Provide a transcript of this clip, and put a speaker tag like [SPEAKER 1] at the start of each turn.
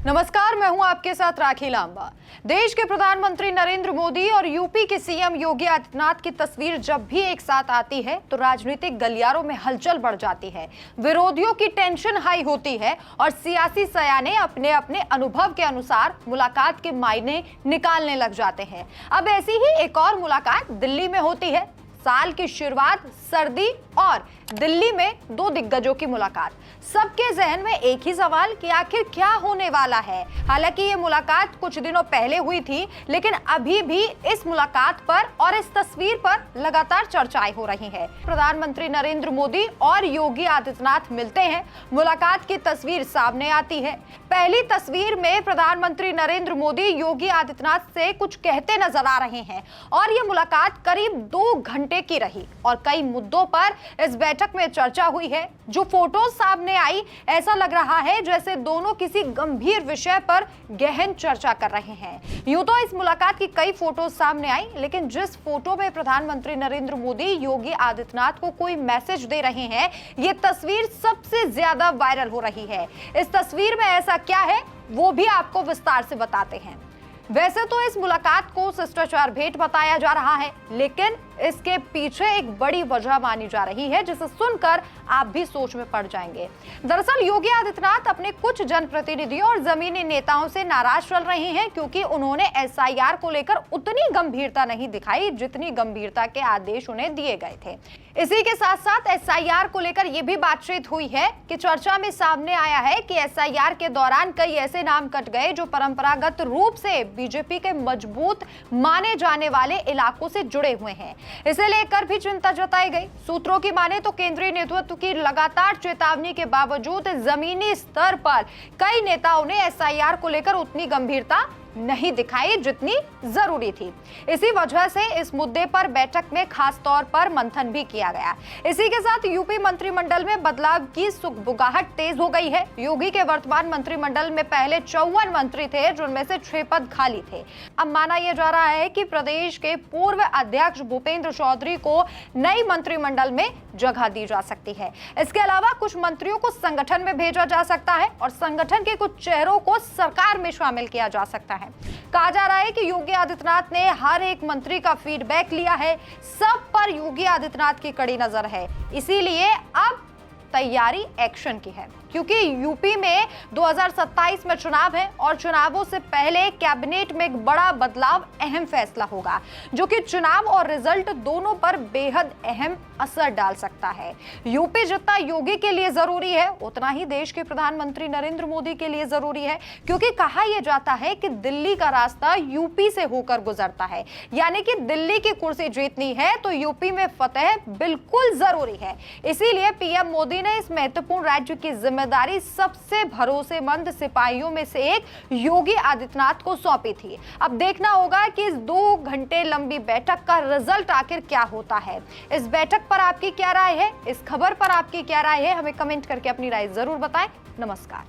[SPEAKER 1] नमस्कार, मैं हूं आपके साथ राखी लांबा। देश के प्रधानमंत्री नरेंद्र मोदी और यूपी के सीएम योगी आदित्यनाथ की तस्वीर जब भी एक साथ आती है तो राजनीतिक गलियारों में हलचल बढ़ जाती है, विरोधियों की टेंशन हाई होती है और सियासी सयाने अपने अपने अनुभव के अनुसार मुलाकात के मायने निकालने लग जाते हैं। अब ऐसी ही एक और मुलाकात दिल्ली में होती है। साल की शुरुआत, सर्दी और दिल्ली में दो दिग्गजों की मुलाकात। सबके जहन में एक ही सवाल कि आखिर क्या होने वाला है। हालांकि ये मुलाकात कुछ दिनों पहले हुई थी, लेकिन अभी भी इस मुलाकात पर और इस तस्वीर पर लगातार चर्चाएं हो रही हैं। प्रधानमंत्री नरेंद्र मोदी और योगी आदित्यनाथ मिलते हैं, मुलाकात की तस्वीर सामने आती है। पहली तस्वीर में प्रधानमंत्री नरेंद्र मोदी योगी आदित्यनाथ से कुछ कहते नजर आ रहे हैं और ये मुलाकात करीब 2 घंटे की रही और कई मुद्दों पर इस बैठक में चर्चा हुई है। जो फोटो सामने आई, ऐसा लग रहा है जैसे दोनों किसी गंभीर विषय पर गहन चर्चा कर रहे हैं। यूं तो इस मुलाकात की कई फोटो सामने आई, लेकिन जिस फोटो में प्रधानमंत्री नरेंद्र मोदी योगी आदित्यनाथ को कोई मैसेज दे रहे हैं, ये तस्वीर सबसे ज्यादा वायरल हो रही है। इस तस्वीर में ऐसा क्या है, वो भी आपको विस्तार से बताते हैं। वैसे तो इस मुलाकात को शिष्टाचार भेंट बताया जा रहा है, लेकिन इसके पीछे एक बड़ी वजह मानी जा रही है जिसे सुनकर आप भी सोच में पड़ जाएंगे। दरअसल योगी आदित्यनाथ अपने कुछ जनप्रतिनिधियों और जमीनी नेताओं से नाराज चल रहे हैं क्योंकि उन्होंने एसआईआर को लेकर उतनी गंभीरता नहीं दिखाई जितनी गंभीरता के आदेश उन्हें दिए गए थे। इसी के साथ साथ एसआईआर को लेकर यह भी बातचीत हुई है कि चर्चा में सामने आया है कि एसआईआर के दौरान कई ऐसे नाम कट गए जो परंपरागत रूप से बीजेपी के मजबूत माने जाने वाले इलाकों से जुड़े हुए हैं। इसे लेकर भी चिंता जताई गई। सूत्रों की माने तो केंद्रीय नेतृत्व की लगातार चेतावनी के बावजूद जमीनी स्तर पर कई नेताओं ने एसआईआर को लेकर उतनी गंभीरता नहीं दिखाई जितनी जरूरी थी। इसी वजह से इस मुद्दे पर बैठक में खास तौर पर मंथन भी किया गया। इसी के साथ यूपी मंत्रिमंडल में बदलाव की सुगबुगाहट तेज हो गई है। योगी के वर्तमान मंत्रिमंडल में पहले 54 मंत्री थे, जिनमें से 6 पद खाली थे। अब माना यह जा रहा है कि प्रदेश के पूर्व अध्यक्ष भूपेंद्र चौधरी को नई मंत्रिमंडल में जगह दी जा सकती है। इसके अलावा कुछ मंत्रियों को संगठन में भेजा जा सकता है और संगठन के कुछ चेहरों को सरकार में शामिल किया जा सकता है। कहा जा रहा है कि योगी आदित्यनाथ ने हर एक मंत्री का फीडबैक लिया है। सब पर योगी आदित्यनाथ की कड़ी नजर है, इसीलिए अब तैयारी एक्शन की है क्योंकि यूपी में 2027 में चुनाव है और चुनावों से पहले कैबिनेट में एक बड़ा बदलाव, अहम फैसला होगा जो कि चुनाव और रिजल्ट दोनों पर बेहद अहम असर डाल सकता है। यूपी जितना योगी के लिए जरूरी है उतना ही देश के प्रधानमंत्री नरेंद्र मोदी के लिए जरूरी है, क्योंकि कहा यह जाता है कि दिल्ली का रास्ता यूपी से होकर गुजरता है। यानी कि दिल्ली की कुर्सी जीतनी है तो यूपी में फतेह बिल्कुल जरूरी है। इसीलिए पीएम मोदी ने इस महत्वपूर्ण राज्य की जिम्मेदारी सबसे भरोसेमंद सिपाहियों में से एक योगी आदित्यनाथ को सौंपी थी। अब देखना होगा कि इस 2 घंटे लंबी बैठक का रिजल्ट आखिर क्या होता है। इस बैठक पर आपकी क्या राय है, इस खबर पर आपकी क्या राय है, हमें कमेंट करके अपनी राय जरूर बताएं। नमस्कार।